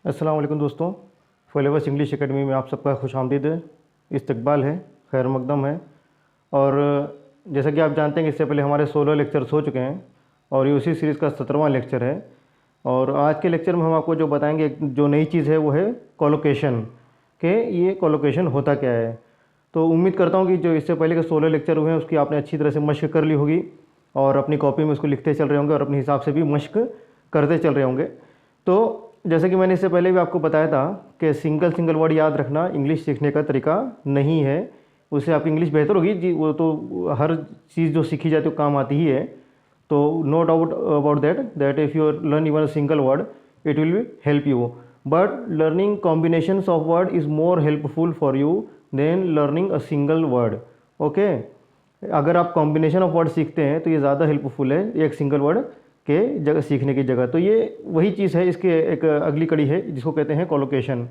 अस्सलाम वालेकुम दोस्तों। फ्लेवर्स इंग्लिश एकेडमी में आप सबका खुशामदीद है, इस्तकबाल है, खैर मकदम है। और जैसा कि आप जानते हैं कि इससे पहले हमारे 16 लेक्चर्स हो चुके हैं और ये उसी सीरीज़ का 17वां लेक्चर है। और आज के लेक्चर में हम आपको जो बताएंगे, जो नई चीज़ है वो है कोलोकेशन, कि ये कोलोकेशन होता क्या है। तो उम्मीद करता हूँ कि जो इससे पहले के 16 लेक्चर हुए हैं उसकी आपने अच्छी तरह से मशक कर ली होगी और अपनी कॉपी में उसको लिखते चल रहे होंगे और अपने हिसाब से भी मशक करते चल रहे होंगे। तो जैसे कि मैंने इससे पहले भी आपको बताया था कि सिंगल वर्ड याद रखना इंग्लिश सीखने का तरीका नहीं है। उससे आपकी इंग्लिश बेहतर होगी जी, वो तो हर चीज़ जो सीखी जाती है वो काम आती ही है। तो no doubt about that if you learn even a single word it will be help you, but learning combinations of word is more helpful for you than learning a single word. Okay, अगर आप combination of word सीखते हैं तो ये ज़्यादा helpful है एक single word के जगह सीखने की जगह। तो ये वही चीज़ है, इसके एक अगली कड़ी है जिसको कहते हैं कोलोकेशन।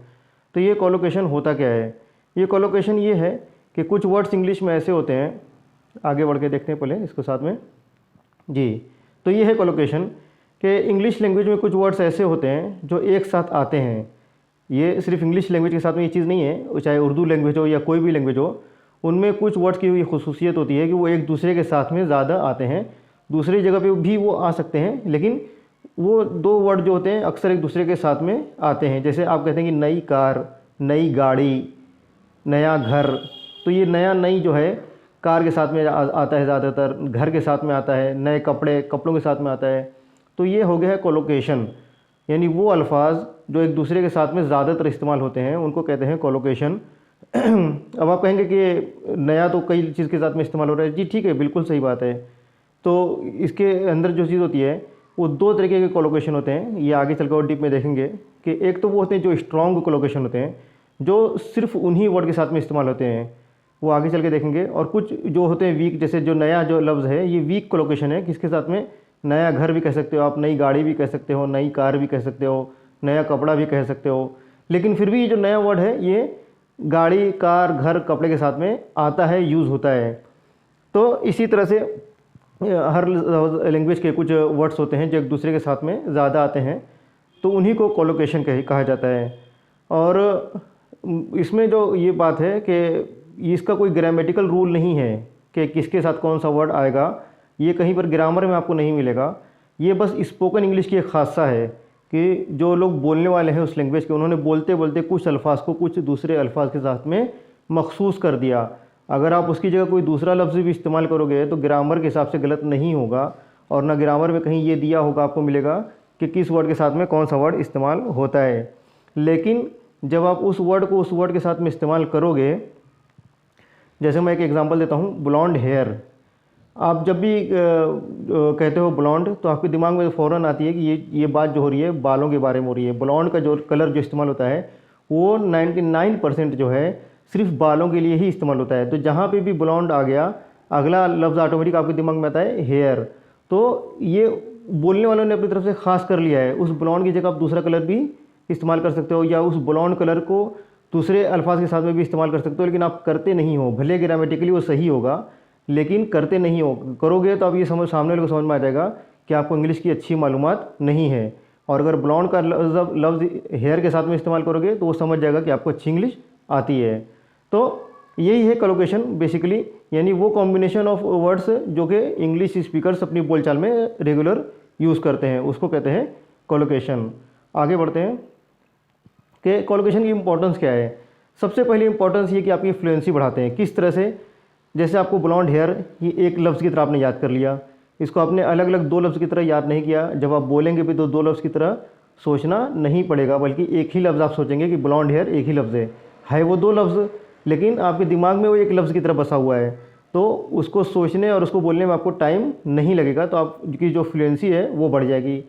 तो ये कोलोकेशन होता क्या है? ये कोलोकेशन ये है कि कुछ वर्ड्स इंग्लिश में ऐसे होते हैं, आगे बढ़ के देखते हैं पहले इसको साथ में जी। तो ये है कोलोकेशन कि इंग्लिश लैंग्वेज में कुछ वर्ड्स ऐसे होते हैं जो एक साथ आते हैं। ये सिर्फ इंग्लिश लैंग्वेज के साथ में ये चीज़ नहीं है, चाहे उर्दू लैंग्वेज हो या कोई भी लैंग्वेज हो, उनमें कुछ वर्ड्स की ये खुसूसियत होती है कि वो एक दूसरे के साथ में ज़्यादा आते हैं। दूसरी जगह पे भी वो आ सकते हैं, लेकिन वो दो वर्ड जो होते हैं अक्सर एक दूसरे के साथ में आते हैं। जैसे आप कहते हैं कि नई कार, नई गाड़ी, नया घर। तो ये नया नई जो है कार के साथ में आता है, ज़्यादातर घर के साथ में आता है, नए कपड़े कपड़ों के साथ में आता है। तो ये हो गया है कोलोकेशन, यानी वो अल्फाज जो एक दूसरे के साथ में ज़्यादातर इस्तेमाल होते हैं उनको कहते हैं कोलोकेशन। अब आप कहेंगे कि नया तो कई चीज़ के साथ में इस्तेमाल हो रहा है। जी ठीक है, बिल्कुल सही बात है। तो इसके अंदर जो चीज़ होती है वो दो तरीके के कोलोकेशन होते हैं, ये आगे चलकर और डीप में देखेंगे कि एक तो वो होते हैं जो स्ट्रॉन्ग कोलोकेशन होते हैं, जो सिर्फ उन्हीं वर्ड के साथ में इस्तेमाल होते हैं, वो आगे चल के देखेंगे। और कुछ जो होते हैं वीक, जैसे जो नया जो लफ्ज़ है ये वीक कोलोकेशन है, किसके साथ में? नया घर भी कह सकते हो आप, नई गाड़ी भी कह सकते हो, नई कार भी कह सकते हो, नया कपड़ा भी कह सकते हो। लेकिन फिर भी ये जो नया वर्ड है ये गाड़ी, कार, घर, कपड़े के साथ में आता है, यूज़ होता है। तो इसी तरह से हर लैंग्वेज के कुछ वर्ड्स होते हैं जो एक दूसरे के साथ में ज़्यादा आते हैं, तो उन्हीं को कोलोकेशन कहा जाता है। और इसमें जो ये बात है कि इसका कोई ग्रामेटिकल रूल नहीं है कि किसके साथ कौन सा वर्ड आएगा, ये कहीं पर ग्रामर में आपको नहीं मिलेगा। ये बस स्पोकन इंग्लिश की एक खासा है कि जो लोग बोलने वाले हैं उस लैंग्वेज के, उन्होंने बोलते बोलते कुछ अल्फाज को कुछ दूसरे अल्फाज के साथ में मखसूस कर दिया। अगर आप उसकी जगह कोई दूसरा लफ्ज़ भी इस्तेमाल करोगे तो ग्रामर के हिसाब से गलत नहीं होगा, और ना ग्रामर में कहीं ये दिया होगा आपको मिलेगा कि किस वर्ड के साथ में कौन सा वर्ड इस्तेमाल होता है। लेकिन जब आप उस वर्ड को उस वर्ड के साथ में इस्तेमाल करोगे, जैसे मैं एक एग्जांपल देता हूँ, ब्लॉन्ड हेयर। आप जब भी कहते हो ब्लॉन्ड तो आपके दिमाग में फ़ौरन आती है कि ये बात जो हो रही है बालों के बारे में हो रही है। ब्लॉन्ड का जो कलर जो इस्तेमाल होता है वो 99% जो है सिर्फ बालों के लिए ही इस्तेमाल होता है। तो जहाँ पे भी ब्लॉन्ड आ गया, अगला लफ्ज़ ऑटोमेटिक आपके दिमाग में आता है हेयर। तो ये बोलने वालों ने अपनी तरफ से ख़ास कर लिया है। उस ब्लॉन्ड की जगह आप दूसरा कलर भी इस्तेमाल कर सकते हो, या उस ब्लॉन्ड कलर को दूसरे अल्फाज के साथ में भी इस्तेमाल कर सकते हो, लेकिन आप करते नहीं हो। भले ग्रामेटिकली वो सही होगा लेकिन करते नहीं हो। करोगे तो आप ये समझ, सामने वाले को समझ में आ जाएगा कि आपको इंग्लिश की अच्छी मालूमात नहीं है। और अगर ब्लॉन्ड का लफ्ज़ हेयर के साथ में इस्तेमाल करोगे तो वो समझ जाएगा कि आपको अच्छी इंग्लिश आती है। तो यही है कोलोकेशन बेसिकली, यानी वो कॉम्बिनेशन ऑफ वर्ड्स जो कि इंग्लिश स्पीकर्स अपनी बोलचाल में रेगुलर यूज़ करते हैं, उसको कहते हैं कोलोकेशन। आगे बढ़ते हैं कि कोलोकेशन की इंपॉर्टेंस क्या है। सबसे पहली इंपॉर्टेंस ये कि आपकी फ्लुएंसी बढ़ाते हैं। किस तरह से? जैसे आपको ब्लॉन्ड हेयर ये एक लफ्ज़ की तरह आपने याद कर लिया, इसको आपने अलग अलग दो लफ्ज़ की तरह याद नहीं किया। जब आप बोलेंगे भी तो दो लफ्ज़ की तरह सोचना नहीं पड़ेगा, बल्कि एक ही लफ्ज़ आप सोचेंगे कि ब्लॉन्ड हेयर एक ही लफ्ज़ है वो दो लफ्ज़, लेकिन आपके दिमाग में वो एक लफ्ज़ की तरह बसा हुआ है। तो उसको सोचने और उसको बोलने में आपको टाइम नहीं लगेगा, तो आपकी जो फ्लुएंसी है वो बढ़ जाएगी।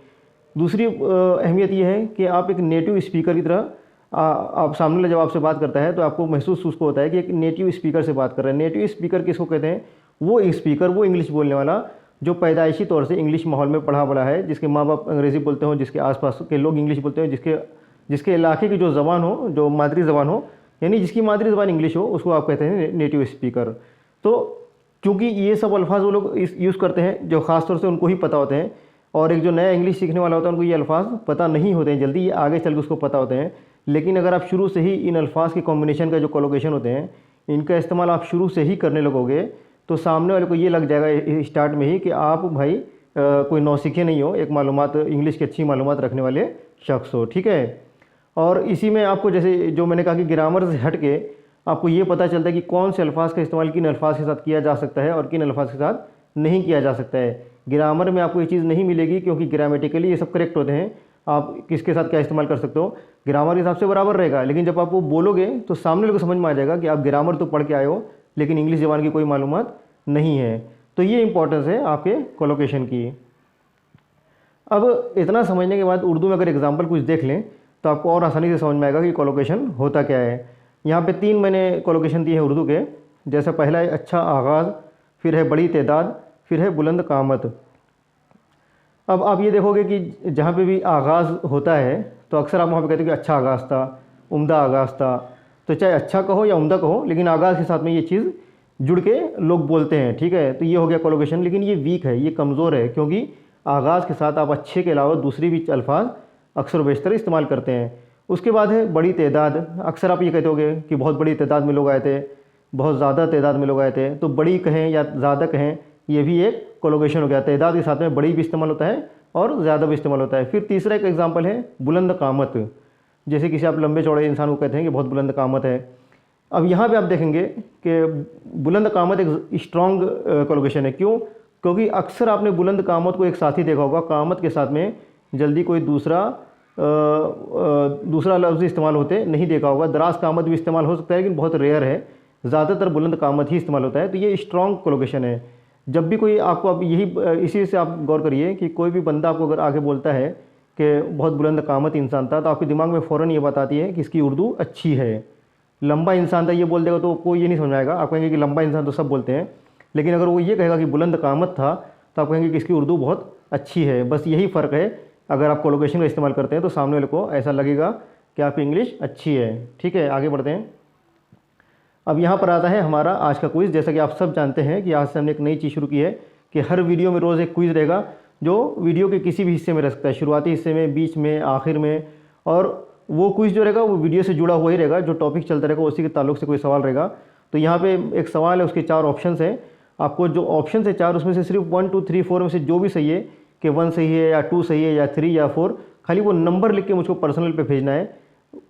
दूसरी अहमियत ये है कि आप एक नेटिव स्पीकर की तरह आप सामने वाला जब आपसे बात करता है तो आपको महसूस उसको होता है कि एक नेटिव स्पीकर से बात कर रहे हैं। नेटिव स्पीकर किसको कहते हैं? वो स्पीकर, वो इंग्लिश बोलने वाला जो पैदाइशी तौर से इंग्लिश माहौल में पढ़ा बड़ा है, जिसके माँ बाप अंग्रेज़ी बोलते हो, जिसके आसपास के लोग इंग्लिश बोलते हो, जिसके इलाके की जो ज़बान हो, जो मादरी ज़बान हो, यानी जिसकी मादरी ज़बान इंग्लिश हो, उसको आप कहते हैं नेटिव स्पीकर। तो क्योंकि ये सब अल्फाज वो लोग यूज़ करते हैं जो ख़ास तौर से उनको ही पता होते हैं, और एक जो नया इंग्लिश सीखने वाला होता है उनको ये अल्फाज पता नहीं होते हैं जल्दी, ये आगे चल के उसको पता होते हैं। लेकिन अगर आप शुरू से ही इन अल्फाज के कॉम्बिनेशन का जो कोलोकेशन होते हैं इनका इस्तेमाल आप शुरू से ही करने लगोगे तो सामने वाले को ये लग जाएगा स्टार्ट में ही कि आप भाई कोई नौसिखे नहीं हो, एक मालूमात इंग्लिश की अच्छी मालूमात रखने वाले शख्स हो। ठीक है, और इसी में आपको जैसे जो मैंने कहा कि ग्रामर से हट के आपको ये पता चलता है कि कौन से अल्फाज का इस्तेमाल किन अल्फाज के साथ किया जा सकता है और किन अल्फाज के साथ नहीं किया जा सकता है। ग्रामर में आपको ये चीज़ नहीं मिलेगी क्योंकि ग्रामेटिकली ये सब करेक्ट होते हैं, आप किसके साथ क्या इस्तेमाल कर सकते हो ग्रामर के हिसाब से बराबर रहेगा। लेकिन जब आप वो बोलोगे तो सामने लोग समझ में आ जाएगा कि आप ग्रामर तो पढ़ के आए हो लेकिन इंग्लिश ज़बान की कोई मालूमात नहीं है। तो ये इंपॉर्टेंस है आपके कोलोकेशन की। अब इतना समझने के बाद उर्दू में अगर एग्जाम्पल कुछ देख लें तो आपको और आसानी से समझ में आएगा कि कोलोकेशन होता क्या है। यहाँ पे 3 मैंने कोलोकेशन दिए हैं उर्दू के, जैसे पहला है अच्छा आगाज़, फिर है बड़ी तादाद, फिर है बुलंद कामत। अब आप ये देखोगे कि जहाँ पे भी आगाज़ होता है तो अक्सर आप वहाँ पे कहते हो कि अच्छा आगाज़ था, उम्दा आगाज़ था। तो चाहे अच्छा कहो या उम्दा कहो लेकिन आगाज़ के साथ में ये चीज़ जुड़ के लोग बोलते हैं। ठीक है, तो ये हो गया कोलोकेशन। लेकिन ये वीक है, ये कमज़ोर है क्योंकि आगाज़ के साथ आप अच्छे के अलावा दूसरी भी अल्फाज अक्सर बेशतर इस्तेमाल करते हैं। उसके बाद है बड़ी तादाद। अक्सर आप ये कहते होगे कि बहुत बड़ी तादाद में लोग आए थे, बहुत ज़्यादा तादाद में लोग आए थे। तो बड़ी कहें या ज़्यादा कहें ये भी एक कोलोकेशन हो गया। तादाद के साथ में बड़ी भी इस्तेमाल होता है और ज़्यादा भी इस्तेमाल होता है। फिर तीसरा एक एग्जांपल है बुलंद कामत, जैसे किसी आप लंबे चौड़े इंसान को कहते हैं कि बहुत बुलंद कामत है। अब यहाँ पे आप देखेंगे कि बुलंद कामत एक स्ट्रॉन्ग कोलोकेशन है। क्यों? क्योंकि अक्सर आपने बुलंद कामत को एक साथ ही देखा होगा, कामत के साथ में जल्दी कोई दूसरा लफ्ज़ इस्तेमाल होते नहीं देखा होगा। दराज कामत भी इस्तेमाल हो सकता है लेकिन बहुत रेयर है, ज़्यादातर बुलंद कामत ही इस्तेमाल होता है। तो ये स्ट्रॉन्ग कोलोकेशन है। जब भी कोई आपको, अब यही इसी से आप गौर करिए कि कोई भी बंदा आपको अगर आगे बोलता है कि बहुत बुलंद कामत इंसान था तो आपके दिमाग में फ़ौरन ये बात आती है कि इसकी उर्दू अच्छी है। लंबा इंसान था ये बोल देगा तो कोई ये नहीं समझ आएगा, आप कहेंगे कि लंबा इंसान तो सब बोलते हैं। लेकिन अगर वो ये कहेगा कि बुलंद कामत था तो आप कहेंगे कि इसकी उर्दू बहुत अच्छी है। बस यही फ़र्क है, अगर आप कोलोकेशन का इस्तेमाल करते हैं तो सामने वाले को ऐसा लगेगा कि आपकी इंग्लिश अच्छी है। ठीक है, आगे बढ़ते हैं। अब यहाँ पर आता है हमारा आज का क्विज़। जैसा कि आप सब जानते हैं कि आज से हमने एक नई चीज़ शुरू की है कि हर वीडियो में रोज़ एक क्विज़ रहेगा जो वीडियो के किसी भी हिस्से में रह सकता है, शुरुआती हिस्से में, बीच में, आखिर में। और वो क्विज़ जो रहेगा वो वीडियो से जुड़ा हुआ ही रहेगा, जो टॉपिक चलता रहेगा उसी के ताल्लुक से कोई सवाल रहेगा। तो यहाँ पे एक सवाल है, उसके 4 ऑप्शन हैं। आपको जो ऑप्शन है 4 उसमें से सिर्फ 1 2 3 4 में से जो भी सही है कि 1 सही है या 2 सही है या 3 या 4, खाली वो नंबर लिख के मुझको पर्सनल पे भेजना है।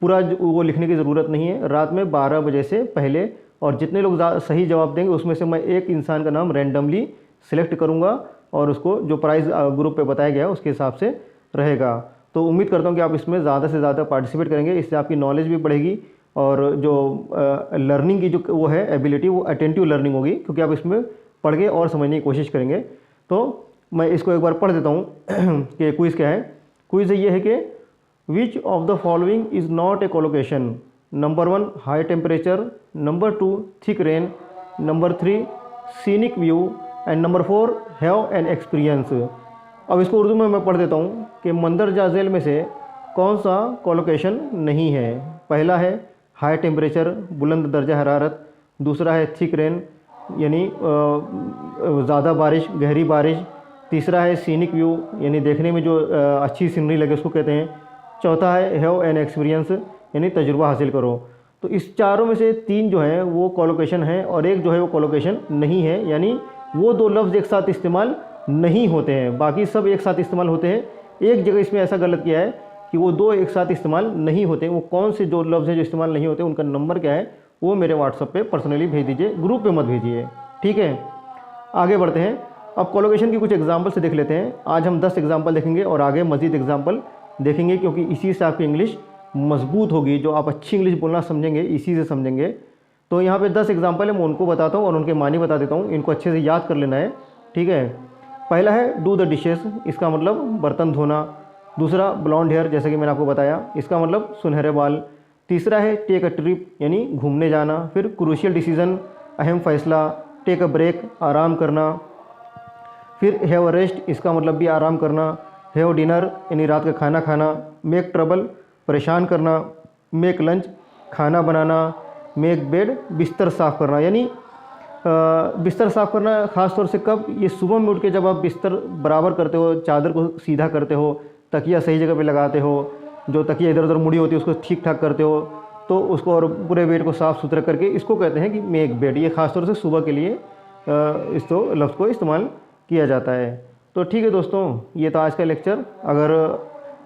पूरा वो लिखने की ज़रूरत नहीं है। रात में 12 बजे से पहले, और जितने लोग सही जवाब देंगे उसमें से मैं एक इंसान का नाम रैंडमली सिलेक्ट करूँगा और उसको जो प्राइज़ ग्रुप पे बताया गया है उसके हिसाब से रहेगा। तो उम्मीद करता हूँ कि आप इसमें ज़्यादा से ज़्यादा पार्टिसिपेट करेंगे, इससे आपकी नॉलेज भी बढ़ेगी और जो लर्निंग की जो वो है एबिलिटी वो अटेंटिव लर्निंग होगी, क्योंकि आप इसमें पढ़ के और समझने की कोशिश करेंगे। तो मैं इसको एक बार पढ़ देता हूँ कि क्विज़ क्या है। क्विज़ ये है कि which of the following is not a collocation. Number 1 high temperature, number 2 thick rain, number 3 scenic view and number 4 have an experience. अब इसको उर्दू में मैं पढ़ देता हूँ कि मंदरजा झील में से कौन सा कोलोकेशन नहीं है। पहला है हाई टेम्परेचर, बुलंद दर्जा हरारत। दूसरा है थिक रेन यानी ज़्यादा बारिश, गहरी बारिश। तीसरा है सीनिक व्यू यानी देखने में जो अच्छी सीनरी लगे उसको कहते हैं। चौथा है हैव एन एक्सपीरियंस यानी तजुर्बा हासिल करो। तो इस चारों में से 3 जो हैं वो कोलोकेशन है और एक जो है वो कोलोकेशन नहीं है, यानी वो 2 लफ्ज़ एक साथ इस्तेमाल नहीं होते हैं, बाकी सब एक साथ इस्तेमाल होते हैं। एक जगह इसमें ऐसा गलत किया है कि वो 2 एक साथ इस्तेमाल नहीं होते। वो कौन से 2 लफ्ज़ हैं जो इस्तेमाल नहीं होते, उनका नंबर क्या है वो मेरे व्हाट्सएप पे पर्सनली भेज दीजिए, ग्रुप पे मत भेजिए। ठीक है, आगे बढ़ते हैं। अब कोलोकेशन की कुछ एग्जाम्पल से देख लेते हैं। आज हम 10 एग्जाम्पल देखेंगे और आगे मज़ीद एग्जाम्पल देखेंगे, क्योंकि इसी से आपकी इंग्लिश मजबूत होगी। जो आप अच्छी इंग्लिश बोलना समझेंगे इसी से समझेंगे। तो यहाँ पे 10 एग्जाम्पल है, मैं उनको बताता हूँ और उनके मानी बता देता हूँ, इनको अच्छे से याद कर लेना है। ठीक है, पहला है डू द डिशेस, इसका मतलब बर्तन धोना। दूसरा ब्लॉन्ड हेयर, जैसे कि मैंने आपको बताया, इसका मतलब सुनहरे बाल। तीसरा है टेक अ ट्रिप यानी घूमने जाना। फिर क्रूशियल डिसीजन, अहम फैसला। टेक अ ब्रेक, आराम करना। फिर हैव अ रेस्ट, इसका मतलब भी आराम करना। हैव डिनर यानी रात का खाना खाना। मेक ट्रबल, परेशान करना। मेक लंच, खाना बनाना। मेक बेड, बिस्तर साफ़ करना। यानी बिस्तर साफ़ करना ख़ास तौर से कब, ये सुबह में उठ के जब आप बिस्तर बराबर करते हो, चादर को सीधा करते हो, तकिया सही जगह पे लगाते हो, जो तकिया इधर उधर मुड़ी होती है उसको ठीक ठाक करते हो, तो उसको और पूरे बेड को साफ़ सुथरा करके इसको कहते हैं कि मेक बेड। ये ख़ास तौर से सुबह के लिए इस तो लफ्ज़ को इस्तेमाल किया जाता है। तो ठीक है दोस्तों, ये था आज का लेक्चर। अगर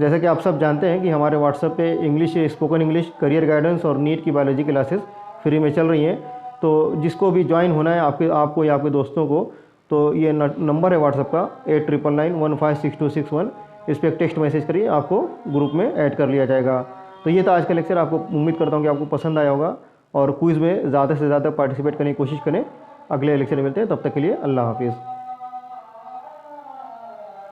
जैसा कि आप सब जानते हैं कि हमारे व्हाट्सएप पे English, spoken English, career guidance और नीट की बायोलॉजी क्लासेस फ्री में चल रही हैं। तो जिसको भी ज्वाइन होना है आपको या आपके दोस्तों को, तो ये नंबर है व्हाट्सएप का 8999156261। इस पर एक टेक्स्ट मैसेज करिए, आपको ग्रुप में ऐड कर लिया जाएगा। तो ये था आज का लेक्चर। आपको उम्मीद करता हूँ कि आपको पसंद आया होगा और क्विज़ में ज़्यादा से ज़्यादा पार्टिसिपेट करने की कोशिश करें। अगले लेक्चर में मिलते हैं, तब तक के लिए अल्लाह हाफिज़।